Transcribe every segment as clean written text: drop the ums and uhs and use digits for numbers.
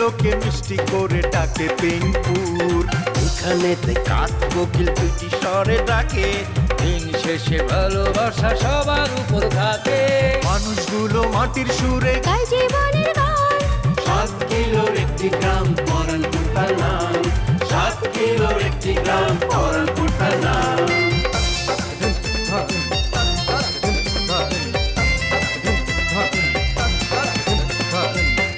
লোকে মিষ্টি করে ডাকে পিনপুর। এখানেতে কাক কোকিল দুটি স্বরে ডাকে, দিন শেষে ভালোবাসা সবার উপর থাকে। মানুষগুলো মাটির সুরে গায় জীবনের গান। 7 কিলোর একটি গ্রাম পরানপুর তার নাম, 7 কিলোর একটি গ্রাম পরানপুর তার নাম।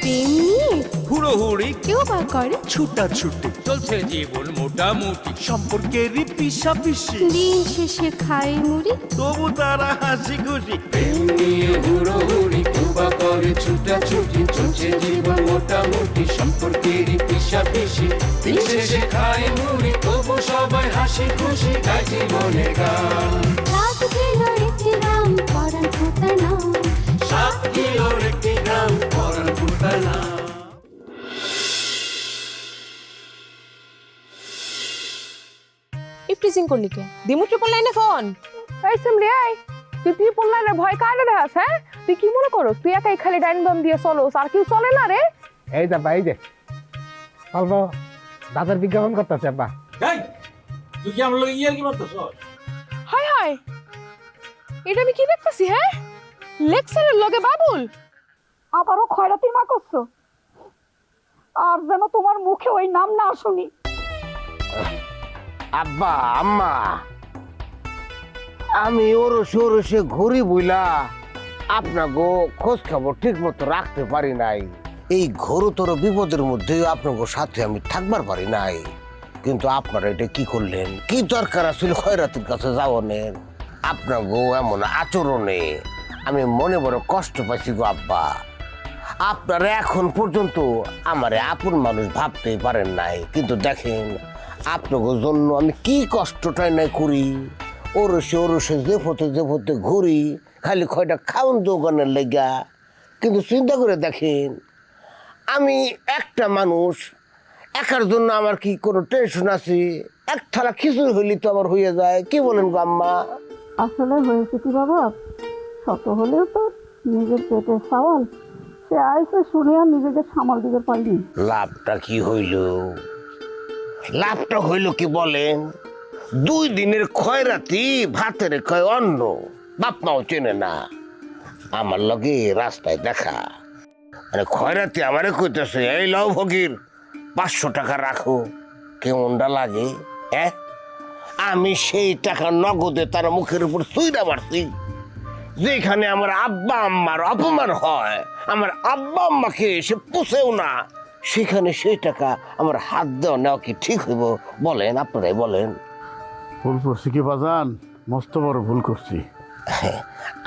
প্রেম নিয়ে হুড়োহুড়ি কেউ বা করে ছুটাছুটি, চলছে জীবন মোটামুটি, সম্পর্কেরই পিছাপিছি, দিন শেষে খায় মুড়ি। তবু তারা হাসি খুশি। প্রেম নিয়ে হুড়োহুড়ি কেউ বা করে ছুটাছুটি, চলছে জীবন মোটামুটি, সম্পর্কেরই পিছাপিছি, দিন শেষে খায় মুড়ি, তবু সবাই হাসি খুশি গায় জীবনের গান। 7 কিলোর একটি গ্রাম পরানপুর তার নাম। 7 কিলোর একটি গ্রাম পরানপুর তার নাম। এই ফ্রিজিং করলি কে? দিমু ট্রিপল লাইনে ফোন। এই সিমলি, এই তুই ট্রিপল লাইনের ভয় কারে দেখাস? হ্যাঁ, তুই কি মনে করস তুই একাই খালি ডাইন বাম দিয়ে চলোস, আর কেউ চলে না রে? এই দা ভাই যে অল্প দাদার বিজ্ঞাপন করতেছে আব্বা। তুই কি আমার লোক ইয়ার কি মারতেছ? হায় হায়, এটা আমি কি দেখতেছি? হ্যাঁ, লেকচারের লগে বাবুল আবারও খয়রাতির মা করছো, আর যেন তোমার মুখে ওই নাম না শুনি। আব্বা আম্মা, আমি ওরসে ঘুরি বইলা আপনাকে খোঁজ খবর ঠিক মতো রাখতে পারি নাই। এই ঘোরতর বিপদের মধ্যে আপনাকে সাথে আমি থাকবার পারি নাই। কিন্তু আপনারা এটা কি করলেন? কি দরকার আছিল খয়রাতির কাছে যাওয়ানের? আপনাকে এমন আচরণে আমি মনে বড় কষ্ট পাইছি গো আব্বা। আপনারা এখন পর্যন্ত আমারে আপন মানুষ ভাবতেই পারেন নাই, কিন্তু দেখেন আপনাদের জন্য আমি কি কষ্টটাই নাই করি। ওরসে যে পথে ঘুরি খালি কয়টা খাউন দোকানের লেগা। কিন্তু চিন্তা করে দেখেন, আমি একটা মানুষ, একার জন্য আমার কি কোনো টেনশন আছে? এক থালা খিচুড়ি হইলে তো আমার হয়ে যায়। কি বলেন গো আম্মা? আসলে হয়েছে কি বাবা, শত হলেও তো নিজের পেটের সওয়াল, সে আইসে শুনে আর নিজেকে সামাল দিতে পারিনি। লাভটা কি হইল? লাভটা হইল কি বলেন? 2 দিনের খয়রাতি ভাতের কয় অন্ন, বাপ মাও চেনে না। আমার লগে রাস্তায় দেখা, মানে খয়রাতি আমারে কইতেছে, এই লও ভগির 500 টাকা রাখো। কেমনটা লাগে? আমি সেই টাকা নগদে তার মুখের উপর চুইরা মারছি। যেখানে আমার আব্বা আম্মার অপমান হয়, আমার আব্বা আম্মাকে সে পুষেও না, সেখানে সেই টাকা আমার হাত দেওয়া নেওয়া কি ঠিক হইব বলেন? আপনারাই বলেন। ভুল করছি কি বাজান? মস্ত বড় ভুল করছি।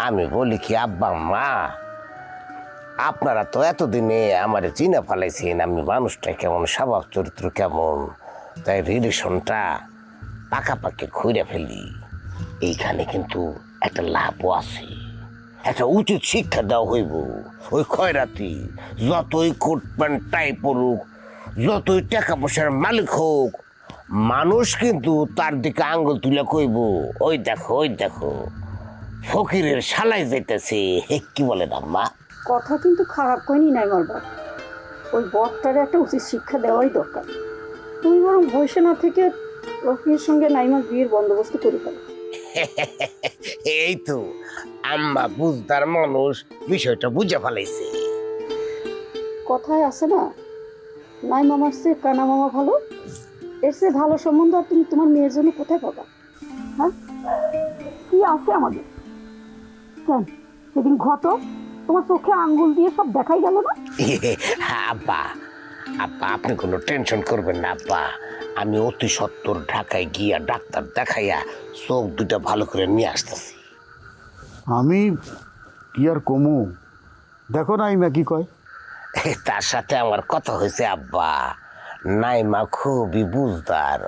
আমি বলি কি আব্বা আম্মা, আপনারা তো এতদিনে আমার চিনা ফেলাইছেন আমি মানুষটা কেমন, স্বভাব চরিত্র কেমন, তাই রিলেশনটা পাকাপাকি খুঁড়ে ফেলি। এইখানে কিন্তু একটা লাভও আছে, একটা উচিত শিক্ষা দেওয়া হইব। ওই খয়রাতি যতই কোট প্যান্ট টাই পড়ুক, যতই টাকা পয়সার মালিক হোক, মানুষ কিন্তু তার দিকে আঙ্গুল তুলে কইব, ওই দেখো ফকিরের শালাই যাইতেছে। কি বলেন আম্মা? কথা কিন্তু খারাপ কইনি নাই মারবা, ওই বরটারে একটা উচিত শিক্ষা দেওয়াই দরকার। তুমি বরং বসে না থেকে রফির সঙ্গে নাইমার বিয়ের বন্দোবস্ত করে ফেলো। এই তো আম্মা বুঝদার মানুষ, বিষয়টা বুঝে ফেলাইছে। কথায় আছে না, নাই মামার চেয়ে কানা মামা ভালো। এর চেয়ে ভালো সম্বন্ধ আর তুমি তোমার মেয়ের জন্য কোথায় পাবা? হ্যাঁ, কি আছে আমাদের? কেন সেদিন ঘটো তোমার চোখে আঙ্গুল দিয়ে সব দেখাই গেল না? আব্বা আপনি কোনো টেনশন করবেন না আব্বা। আমি অতি সত্বর ঢাকায় গিয়া ডাক্তার দেখাইয়া চোখ 2টা ভালো করে নিয়ে আসতেছি। আমি কি আর কমু? দেখো না ইমা কি কয়। তার সাথে আমার কথা হয়েছে আব্বা। নাইমা খুবই বুঝদার,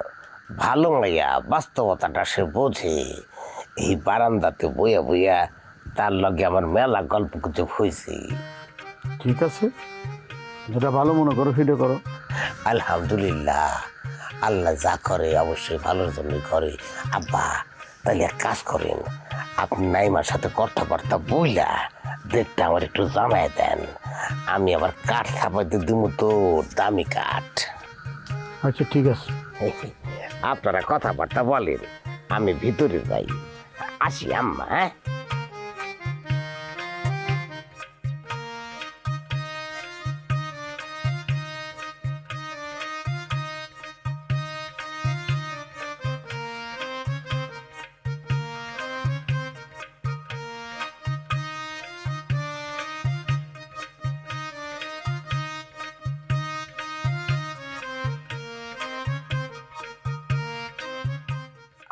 ভালো মাইয়া, বাস্তবতাটা সে বোঝে। এই বারান্দাতে বইয়া বইয়া তার লগে আমার মেলা গল্প গুজব হয়েছে। ঠিক আছে, যেটা ভালো মনে করো সেটা করো। আলহামদুলিল্লাহ, আল্লাহ যা করে অবশ্যই ভালোর জন্যই করে। আব্বা তাহলে এক কাজ করেন, আপনি নাইমার সাথে কথাবার্তা বইলা ডেটটা আমার একটু জানায় দেন। আমি আবার কাঠ ছাপাইতে দিব তো, দামি কাঠ। আচ্ছা ঠিক আছে। আপনারা কথাবার্তা বলেন, আমি ভিতরে যাই। আসি আম্মা। হ্যাঁ,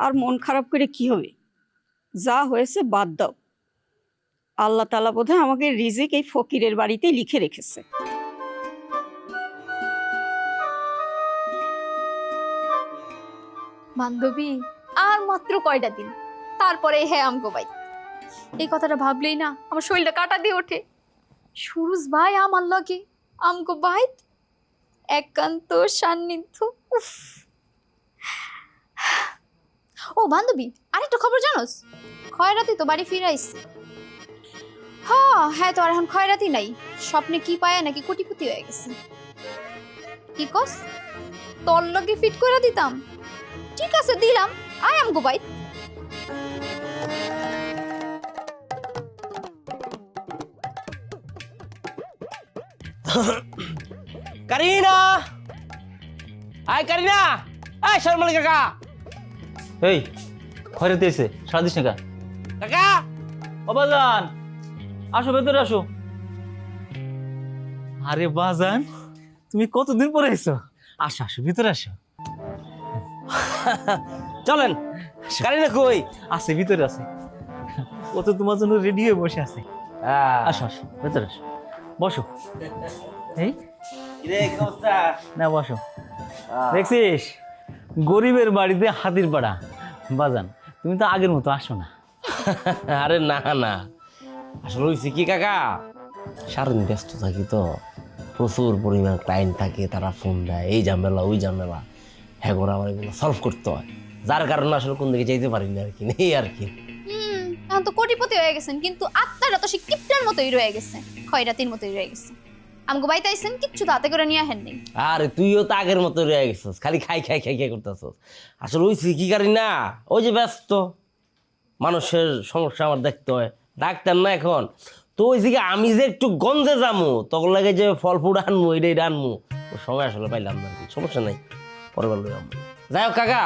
আর মন খারাপ করে কি হবে? যা হয়েছে বাদ দাও। আল্লাহ তাআলা বোধহয় আমাকে রিজিক এই ফকিরের বাড়িতেই লিখে রেখেছে। বান্ধবী আর মাত্র কয়টা দিন, তারপরে হ্যাঁ আমগো ভাই। এই কথাটা ভাবলেই না আমার শরীরটা কাটা দিয়ে ওঠে। সুরজ ভাই আমার লগে আমগো ভাই একান্ত সান্নিধ্য। উফ। ও বান্ধবী, আরেকটা খবর জানোস? খয়রাতি তো বাড়ি ফিরে আইছে। হ্যাঁ তো আর এখন খয়রাতি নাই, স্বপ্নে কি পায় নাকি কোটিপতি হয়ে গেছে। কি কস? তোর লগে ফিট করে দিতাম? ঠিক আছে দিলাম, আয় আমগো ভাই। কারিনা, আয় কারিনা, আয় শর্মালি কাকা। এই খয়রাতি এসে সারা দিস না কাকা, ও বাজান, আসো ভেতরে আসো। আরে বাজান, তুমি কতদিন পরে এসো? আসো আসো ভিতরে আসো। চলেন। কারিনা কই? আছে ভিতরে আছে, ও তো তোমার জন্য রেডি হয়ে বসে আছে। আসো আসো ভেতরে আসো, বসো। এই না বসো। দেখছিস, গরিবের বাড়িতে হাতির পাড়া। বাজান, তুমি তো আগের মতো আসো না। আরে না না, আসলে হয়েছে কি কাকা, সারাদিন ব্যস্ত থাকি তো, প্রচুর পরিমাণ ক্লায়েন্ট থাকে, তারা ফোন দেয়, এই ঝামেলা ওই ঝামেলা, হ্যাঁ করে আমার এগুলো সলভ করতে হয়, যার কারণে আসলে কোন দিকে যাইতে পারি না আর কি, এই আর কি। এখন তো কোটিপতি হয়ে গেছেন, কিন্তু আত্মাটা তো সে কিপটার মতোই রয়ে গেছে, খয়রাতির মতোই রয়ে গেছে। আমগো বাইতে আইছেন, কিচ্ছু তো হাতে করে নিয়ে আহেন নেই। আরে তুইও তো আগের মতো রয়ে গেছিস, খালি খাই খাই খাই খাই করতেছিস। আসলে হয়েছে কি কারি না, ওই যে ব্যস্ত মানুষের সমস্যা আমার দেখতে হয়, ডাক্তার না এখন তো। ওই দিকে আমি যে একটু গন্ধে যামু, তখন লাগে যে ফল ফুড আনবো, এটাই আনবো, ও সময় আসলে পাইলাম না আর কি। সমস্যা নাই, পরের বার লই আনবো। যাই হোক কাকা,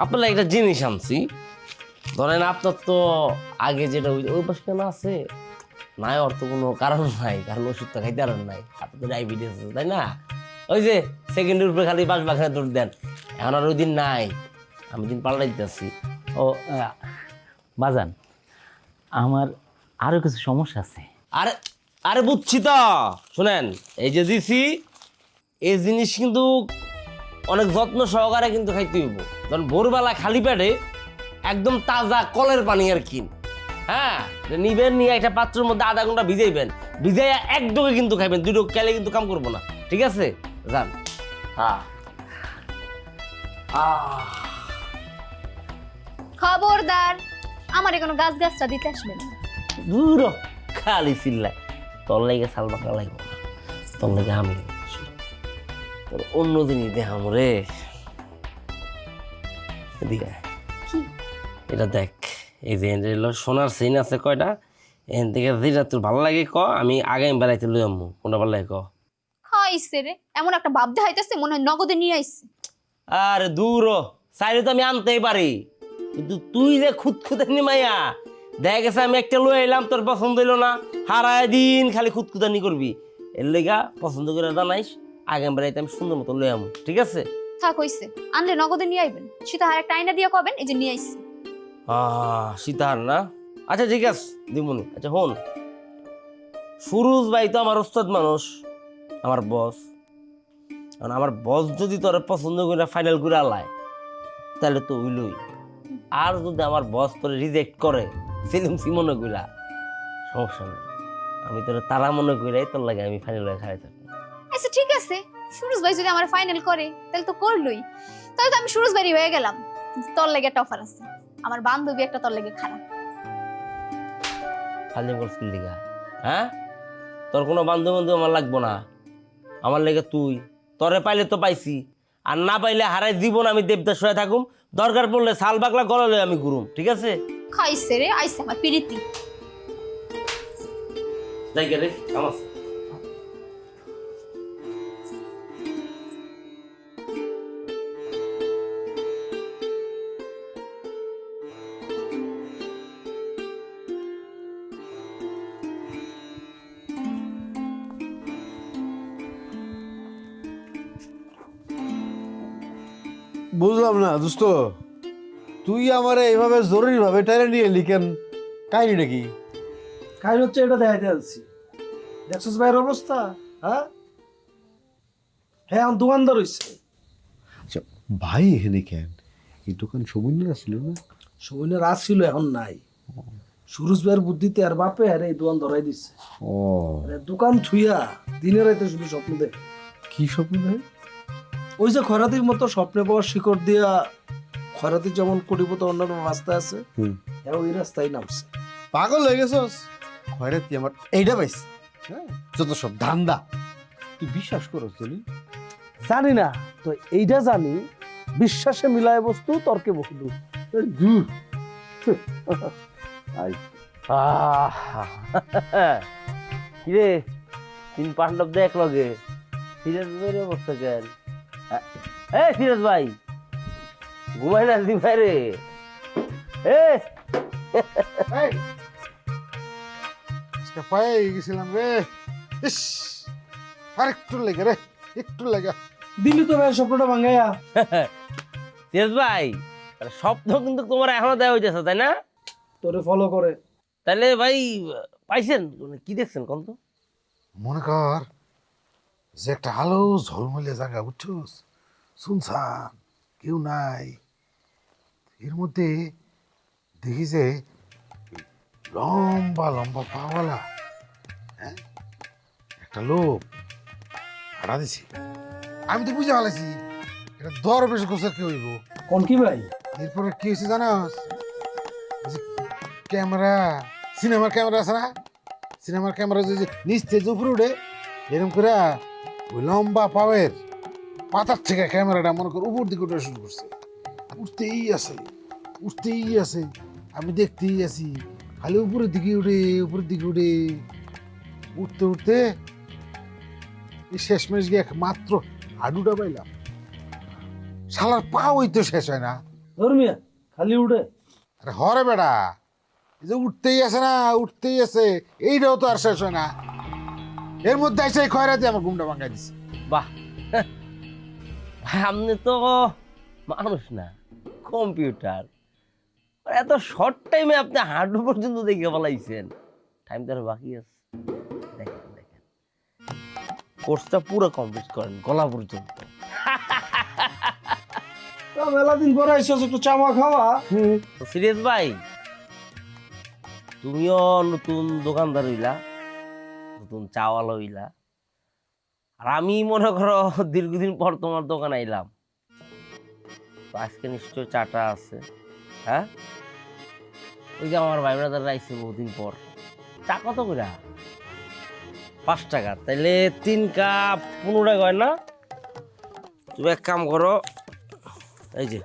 আপনার একটা জিনিস আনছি। ধরেন আপনার তো আগে যেটা ওই পাশে কেন আছে নাই, অর্থ কোনো কারণ নাই, কারণ ওষুধটা খাইতে আর নাই, আপনার তো ডায়াবেটিস আছে তাই না? ওই যে সেকেন্ডের উপরে খালি বাস বাগানে দৌড় দেন, এখন আর ওই দিন নাই, আমি দিন পাল্টাই দিতেছি। ও বাজান, আমার আরো কিছু সমস্যা আছে। আরে আরে বুঝছি তো, শোনেন, এই যে দিছি এই জিনিস কিন্তু অনেক যত্ন সহকারে কিন্তু খাইতে হইব। কারণ ভোরবেলা খালি পেটে একদম তাজা কলের পানি আর কি, হ্যাঁ নিবেন, নিয়ে একটা পাত্রের মধ্যে আধা ঘন্টা ভিজাইবেন, ভিজাইয়া এক ডোকে কিন্তু খাইবেন, দুই ডোক খেলে কিন্তু কাম করবো না, ঠিক আছে? যান। হ্যাঁ খবরদার আমারে কোনো গাছ গাছটা দিতে আসবেন না। দূর খালি চিল্লায়, তোর লাগে সাল বাঁকা লাগবো না, তোর লাগে আমি তোর অন্য জিনিস দেখাম রে। এদিকে এটা দেখ, এই যে সোনার চেইন আছে কয়টা, এখান থেকে যেটা তোর ভালো লাগে ক, আমি আগামী বেড়াইতে লই আনবো, কোনটা ভালো লাগে ক। খাইছে রে, এমন একটা ভাব দেখাইতেছে মনে হয় নগদে নিয়ে আইছে। আরে দূর, চাইলে তো আমি আনতেই পারি, কিন্তু তুই যে খুঁতখুতানি মাইয়া, দেখা গেছে আমি একটা লই আইলাম, তোর পছন্দ হইলো না, হারায় দিন খালি খুঁতখুতানি করবি, এর লেগা পছন্দ করে জানাইস, আগামী বেড়াইতে আমি সুন্দর মতো লই আমু, ঠিক আছে? থাক হইছে, আনলে নগদে নিয়ে আইবেন, সেটা আর একটা আয়না দিয়ে কবেন, এই যে নিয়ে আইছি। সীতাহার না, আচ্ছা ঠিক আছে দিমুনি। আচ্ছা হন, সুরুজ ভাই তো আমার ওস্তাদ মানুষ, আমার বস, আমার বস যদি তোর পছন্দ করে ফাইনাল করে আলায় তাহলে তো হইলই, আর যদি আমার বস তোরে রিজেক্ট করে সেলিম সিমনে গুলা, সমস্যা নেই, আমি তোর তারা মনে করে তোর লাগে আমি ফাইনাল হয়ে খাই থাকবো। আচ্ছা ঠিক আছে, সুরজ ভাই যদি আমার ফাইনাল করে তাহলে তো করলই, তাহলে তো আমি সুরজ ভাই হয়ে গেলাম। কিন্তু তোর লাগে একটা অফার আছে, আমার বান্ধবী একটা তোর লাগে খারাপ। ফাইনাল করছিস লিগা, হ্যাঁ তোর কোনো বান্ধব বান্ধব আমার লাগবো না, আমার লেগে তুই। তরে পাইলে তো পাইছি, আর না পাইলে হারাই জীবন আমি দেবদাস হয়ে থাকুম, দরকার পড়লে শাল বাকলা গলা লয়ে আমি ঘুরুম, ঠিক আছে? খাইছে রে, আইছে আমার পিরিতি। যাই গে রে, আমার বুঝলাম না দোস্ত, তুই আমার এইভাবে জরুরি ভাবে টাইরে নিয়ে লিখেন, কাহিনীটা কি? কাহিনী হচ্ছে এটা দেখাইতে যাচ্ছি। দেখছিস ভাইয়ের অবস্থা? হ্যাঁ হ্যাঁ, আমার দোকানদার হইছে। আচ্ছা ভাই এখানে কেন? এই দোকান সৌমিনের ছিল না? সৌমিনের রাত ছিল, এখন নাই। সুরজ ভাইয়ের বুদ্ধিতে আর বাপে আর এই দোকান ধরাই দিচ্ছে। ও দোকান থুইয়া দিনে রাতে শুধু স্বপ্ন দেখে। কি স্বপ্ন ভাই? ওই যে খয়রাতির মতো স্বপ্নে পাওয়ার শিকড় দিয়া খয়রাতি যেমন কোটিপতি অন্যান্য রাস্তা আছে, হ্যাঁ ওই রাস্তায় নামছে। পাগল হয়ে গেছস? খয়রাতি আমার এইটা পাইছে, হ্যাঁ যত সব ধান্দা। তুই বিশ্বাস করস জলি? জানি না তো, এইটা জানি বিশ্বাসে মিলায় বস্তু, তর্কে বহুদূর। কিরে তিন পাণ্ডব দেখ লগে, সিরাজ ভাইয়ের অবস্থা কেন? হ্যাঁ সিরাজ ভাই ঘুমাই না দি ভাই রে। পায়ে গেছিলাম রে, ইস আর একটু লেগে রে, একটু লেগে। দিলি তো ভাই স্বপ্নটা ভাঙাইয়া। সিরাজ ভাই স্বপ্ন কিন্তু তোমার এখনো দেওয়া হইতেছে, তাই না? তোরে ফলো করে। তাহলে ভাই পাইছেন কি দেখছেন কোন তো? মনে কর যে একটা আলো ঝলমলে জায়গা, বুঝছস, শুনছান কেউ নাই, এর মধ্যে দেখি যে লম্বা লম্বা পাওয়ালা একটা লোক হাঁটা দিছি। আমি তো বুঝে ফেলেছি এটা দরবেশ গোছের কেউ হইব। কোন কি ভাই? এরপরে কি হয়েছে জানাস? ক্যামেরা, সিনেমার ক্যামেরা আছে না, সিনেমার ক্যামেরা যদি নিচ থেকে উপরে উঠে এরকম করে ওই লম্বা পাওয়ের পাতার থেকে ক্যামেরাটা মনে কর উপর দিকে উঠে শুরু করছে। উঠতেই আছে, উঠতেই আছে, আমি দেখতেই আছি, খালি উপরের দিকে উঠে উপরের দিকে উঠে উঠতে উঠতে শেষমেশ গিয়ে মাত্র হাডুটা পাইলাম। শালার পা ওই তো শেষ হয় না। ধর্মিয়া খালি উঠে? আরে হরে বেড়া, এই যে উঠতেই আছে না, উঠতেই আছে, এইটাও তো আর শেষ হয় না। এর মধ্যে এসে খয়রাতে আমার ঘুমটা ভাঙাই দিছে। বাহ, আপনি তো মানুষ না কম্পিউটার, এত শর্ট টাইমে আপনি হাঁটু পর্যন্ত দেখে ফেলাইছেন। টাইম তো বাকি আছে, দেখেন দেখেন কোর্সটা পুরো কমপ্লিট করেন গলা পর্যন্ত। মেলা দিন পরে আইসো, একটু চামা খাওয়া। সিরিয়াস ভাই, তুমিও নতুন দোকানদার হইলা, নতুন চাওয়ালা হইলা, আর আমি মনে করো দীর্ঘদিন পর তোমার দোকানে আইলাম। আজকে নিশ্চয় চাটা আছে? হ্যাঁ, ওই যে আমার ভাই ব্রাদার আইছে বহুদিন পর। চা কত করে? 5 টাকা। তাইলে 3 কাপ 15 টাকা হয় না? তুমি এক কাম করো, এই যে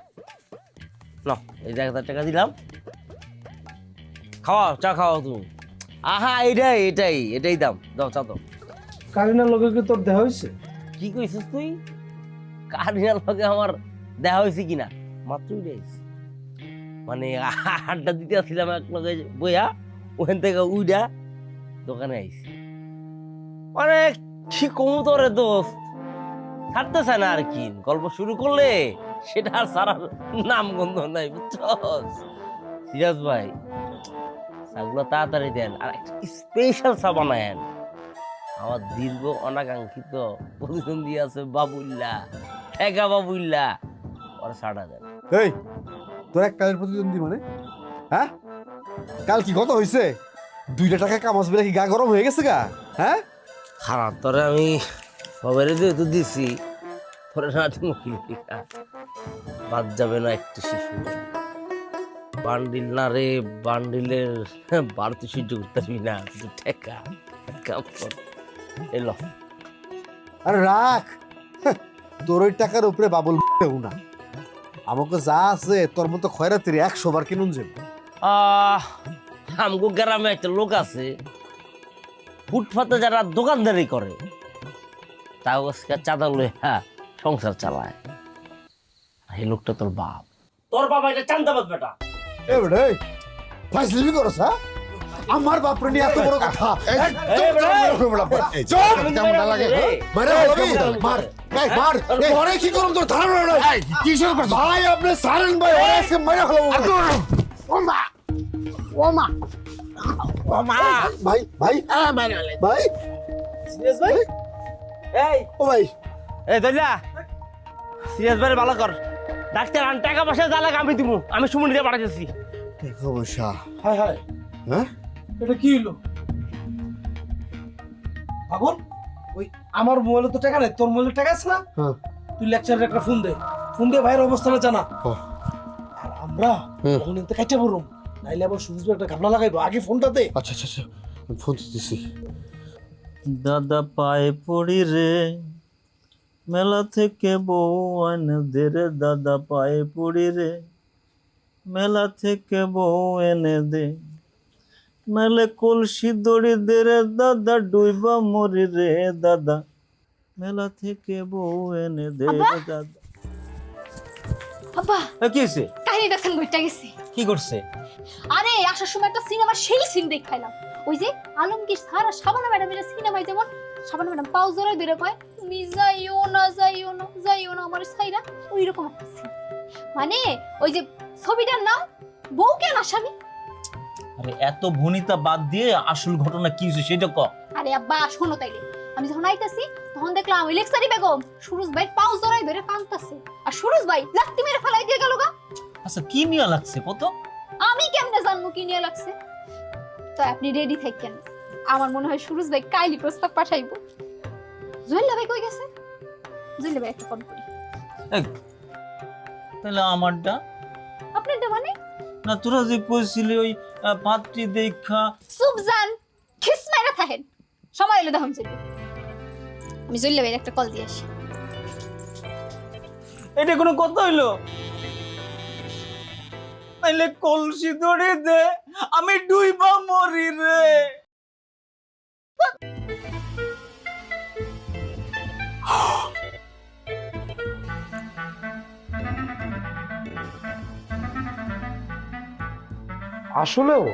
না, এই যে 1000 টাকা দিলাম, খাওয়াও, চা খাওয়াও তুমি। আহা এটাই এটাই এটাই দাম, দাও চা দাও। কারিনার লগে কি তোর দেখা হয়েছে? কি কইছিস তুই? কারিনার লগে আমার দেখা হয়েছে কিনা মাত্র উঠেছি, মানে আড্ডা দিতে আসছিলাম এক লগে বইয়া, ওখান থেকে উইডা দোকানে আইছি। মানে কি কমু তোরে দোস্ত, ছাড়তেছে না আর কি, গল্প শুরু করলে সেটা আর সারার নাম গন্ধ নাই, বুঝছস? সিরাজ ভাই চাগুলো তাড়াতাড়ি দেন, আর একটা স্পেশাল চা বানায়েন। আমার দীর্ঘ অনাকাঙ্ক্ষিত প্রতিদ্বন্দ্বী আছে বাবুল্লা, ঠেকা বাবুল্লা, ওরা ছাড়া দেন। এই তোর এক কালের প্রতিদ্বন্দ্বী মানে? হ্যাঁ, কাল কি কত হয়েছে? 2 টাকা কামাস বেলা কি গা গরম হয়ে গেছে গা? হ্যাঁ, খারাপ তোরে আমি সবারই যেহেতু দিছি, তোরে না মুখি বাদ যাবে না একটা শিশু। বান্ডিল না রে, বান্ডিলের বাড়তি সহ্য করতে পারবি না, ঠেকা কাম কর। এলো আরে রাখ, তোর ওই টাকার উপরে বাবুল না, আমাকে যা আছে তোর মতো খয়রাতির 100 বার কিনুন যাবে। আমগো গ্রামে একটা লোক আছে ফুটপাতে যারা দোকানদারি করে তাও চাঁদা লয়ে সংসার চালায়। এই লোকটা তোর বাপ, তোর বাবা এটা চান্দাবাজ বেটা। এ বেটা ফাইজলিমি করছ? হ্যাঁ, আমার বাপরে নিয়ে এত বড় কথা। কেমন লাগে মার মার, পরে কি করুম তোর ধারণা নাই। কি শুরু করছ ভাই আপনি সারেন ভাই, ওরে আজকে মেরে ফেলবো। ওমা ওমা ওমা ভাই ভাই ভাই সিরিয়াস ভাই? এই ও ভাই, এই দইলা সিরিয়াস ভাই ভালো কর। ডাক্তার আন টাকা পয়সা যা লাগে আমি দিমু, আমি সুমন দিয়ে পাঠাইছি। টাকা পয়সা? হায় হায়, হ্যাঁ এটা কি হলো? বাবুল, ওই আমার মোবাইলে তো টাকা নাই, তোর মোবাইলে টাকা আছে না? হ্যাঁ। তুই লেকচারের একটা ফোন দে, ফোন দিয়ে ভাইয়ের অবস্থাটা জানা। ও। আর আমরা তখন এতে কাইটা পড়ুম, নাইলে আবার সুযোগ একটা গামলা লাগাইবো। আগে ফোনটা দে। আচ্ছা আচ্ছা আচ্ছা, আমি ফোন দিছি। দাদা পায়ে পড়ি রে, মেলা থেকে বউ এনে দে রে, দাদা পায়ে পড়ি রে, মেলা থেকে বউ এনে দে, নাহলে কলসি দড়ি দে রে দাদা, ডুইবা মরি রে দাদা, মেলা থেকে বউ এনে দে রে দাদা। আব্বা কি হয়েছে? কাহিনী দেখেন ঘুরতে গেছি। কি করছে? আরে আসার সময় একটা সিনেমা, সেই সিন দেখাইলাম। ওই যে আলমগীর স্যার আর শাবানা ম্যাডাম এর সিনেমায় যেমন শাবানা ম্যাডাম পাও জোড়ায় ধরে কয় তুমি যাইও না যাইও না যাইও না আমার সাইরা, ওই রকম একটা সিন। মানে ওই যে ছবিটার নাম বউ কেন আসামি। আরে এত ভনিতা বাদ দিয়ে আসল ঘটনা কি হয়েছে সেটা ক। আরে আব্বা শোনো তাইলে, আমি যখন আইতাছি তখন দেখলাম ওই লেকচারি বেগম সুরজ ভাই পাও জোড়ায় ধরে কাঁদতাছে, আর সুরজ ভাই লাত্তি মেরে ফেলাই দিয়ে গেল গা। আচ্ছা কি নিয়ে লাগছে কত? আমি কেমনে জানবো কি নিয়ে লাগছে? তো আপনি রেডি থাকেন, আমার মনে হয় সুরজ ভাই কাইলি প্রস্তাব পাঠাইবো। জুয়েল্লা ভাই কই গেছে? জুয়েল্লা ভাই একটা ফোন করি। তাহলে আমারটা আপনারটা মানে? না তোরা যে কইছিলি ওই পাত্রী দেখা। চুপ যান, খিস মাইরা থাকেন, সময় এলো দেখুন চলবে। আমি জুয়েল্লা ভাইয়ের একটা কল দিয়ে আসি। এটা কোনো কথা হইলো? তাইলে কলসি ধরে দে, আমি ডুইবা মরি রে। আসলেও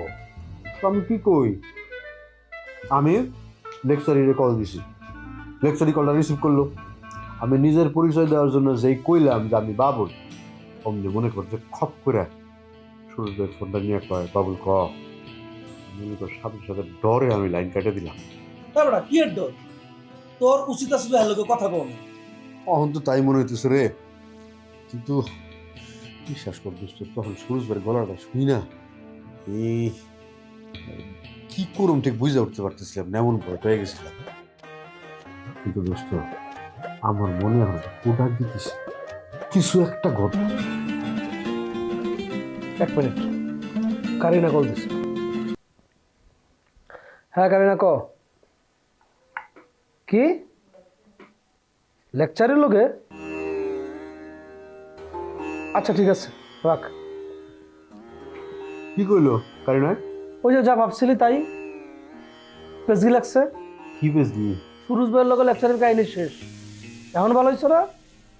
আমি কি কই, আমি লেকচারিরে কল দিছি, লেকচারি কলটা রিসিভ করলো। আমি নিজের পরিচয় দেওয়ার জন্য যেই কইলাম যে আমি বাবুল, অমনি মনে করছে খপ করে সুরজের ফোনটা নিয়ে কয় বাবুল ক। মনে কর সাথে সাথে ডরে আমি লাইন কেটে দিলাম। তারপরে কি এর ডর? তোর উচিত আসলে হ্যাঁ লোকে কথা বল না। অহন তো তাই মনে হইতেছে রে, কিন্তু বিশ্বাস কর দোস্ত, তখন সুরজের গলাটা শুনি না, এই কি করুম ঠিক বুঝে উঠতে পারতেছিলাম না, এমন ভয় পেয়ে গেছিলাম। কিন্তু দোস্ত আমার মনে হয় ওটা দিতেছে কিছু একটা ঘটনা। এক মিনিট, কারিনা কল দিছে। হ্যাঁ কারিনা ক। কি লেকচারের লোকে? আচ্ছা ঠিক আছে রাখ। কি কইলো কারিনা? ওই যে যা ভাবছিলি তাই, পেজগি লাগছে। কি পেজগি? সুরজ ভাইয়ের লোকে লেকচারের কাহিনী শেষ। এখন ভালো হয়েছে না?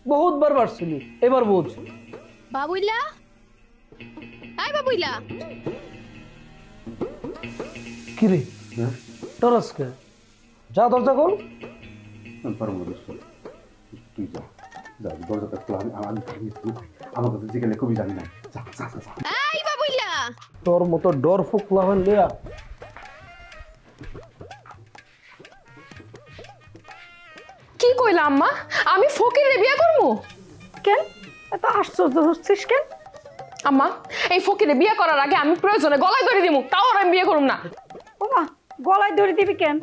বহুতবার বাড়ছিলি, এবার বোঝ। বাবুইলা, আই বাবুইলা। কি রে টরসকে যা দরজা খোল। পারবো দোস্ত, তুই যা যা, দরজাটা খোলা। আমি আমার কাছে যেখানে খুবই জানি না। আই বাবুইলা, তোর মতো ডর ফুকলা হন লিয়া। কি কইলা আম্মা? আমি ফকিরে বিয়ে করবো কেন এত আশ্চর্য হচ্ছিস কেন? আম্মা? এই ফকিরে বিয়ে করার আগে আমি প্রয়োজনে গলায় ধরে দিমু, তাও আর আমি বিয়ে করুম না। ওমা, গলায় ধরে দিবি কেন?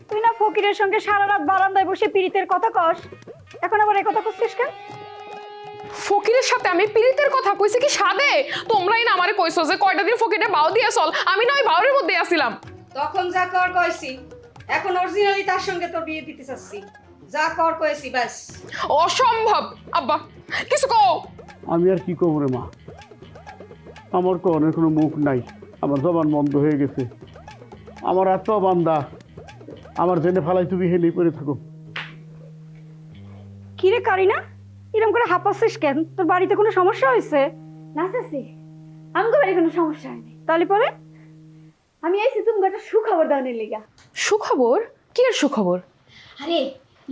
তুই না ফকিরের সঙ্গে সারা রাত বারান্দায় বসে পীড়িতের কথা কস, এখন আবার এই কথা করছিস কেন? ফকিরের সাথে আমি পীড়িতের কথা কইছি কি সাদে? তোমরাই না আমারে কইছো যে কয়টা দিন ফকিরে বাও দিয়া চল, আমি না ওই বাউরের মধ্যে আসিলাম। তখন যা কর কইছি, এখন অরিজিনালি তার সঙ্গে তোর বিয়ে দিতে চাচ্ছি, যা কর কয়েছি ব্যাস। অসম্ভব আব্বা, কিছু কও। আমি আর কি করবো রে মা, আমার কনের কোনো মুখ নাই, আমার জবান বন্ধ হয়ে গেছে। আমার আত্মা বান্দা, আমার জেনে ফালাই তুমি হেলেই পড়ে থাকো। কিরে কারিনা, এরকম করে হাঁপাচ্ছিস কেন? তোর বাড়িতে কোনো সমস্যা হয়েছে? না চাচি, আমগো বাড়ি কোনো সমস্যা হয়নি। তাহলে পরে আমি আইছি তুমি একটা সুখবর দাওনের লিগা। সুখবর? কি এর সুখবর? আরে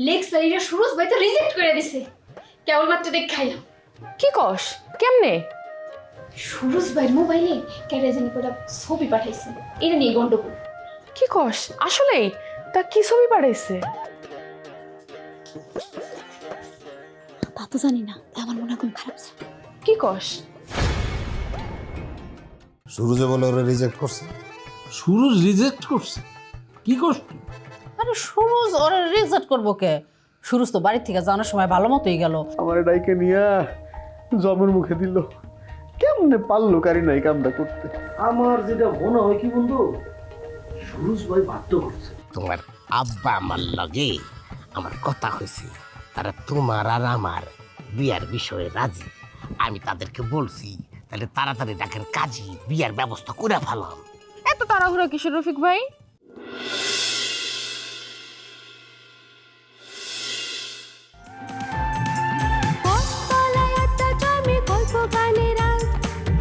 লেকচারিরা সুরজ ভাই তো রিজেক্ট করে দিছে, কেবলমাত্র দেখাইলাম। কি কস? কেমনে? সুরজ ভাইয়ের মোবাইলে কেটে জানি করে ছবি পাঠাইছে, এটা নিয়ে গন্ডগোল। কি কস? আসলেই? তা কি ছবি পাঠাইছে? তা তো জানি না, আমার মনে হয় খারাপ। কি কস? সুরজে বলে ওরা রিজেক্ট করছে। সুরজ রিজেক্ট করছে? কি কষ্ট? আরে সুরজ ওরা রিজেক্ট করবো কে? সুরজ তো বাড়ি থেকে যাওয়ার সময় ভালো মতোই গেল। আমার ডাইকে নিয়া জমের মুখে দিল, কেমনে পারলো কারিনা এই কামটা করতে? আমার যেটা মনে হয় কি বন্ধু, সুরজ ভাই বাধ্য করছে। তোমার আব্বা আমার লগে আমার কথা হয়েছে, তারা তোমার আর আমার বিয়ার বিষয়ে রাজি। আমি তাদেরকে বলছি তাহলে তাড়াতাড়ি ডাকের কাজী বিয়ার ব্যবস্থা করে ফেলাম। এত তাড়াহুড়া কিসের রফিক ভাই?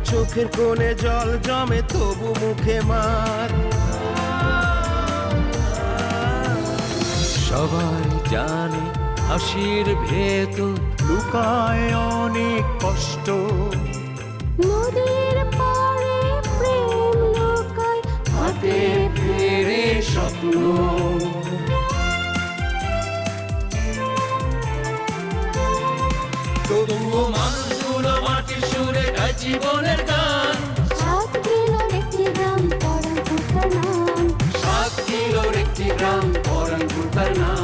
চোখের কোণে জল জমে তবু মুখে মার। সবাই জানে হাসির ভেতর লুকায় অনেক কষ্ট। নদীর পাড়ে প্রেম লোকায় হাতে ফেরে স্বপ্ন। তবুও মানুষগুলো মাটির সুরে গায় জীবনের গান। 7 কিলোর একটি গ্রাম পরাণ ভুতার নাম। 7 কিলোর একটি গ্রাম পরাণ ভুতার নাম।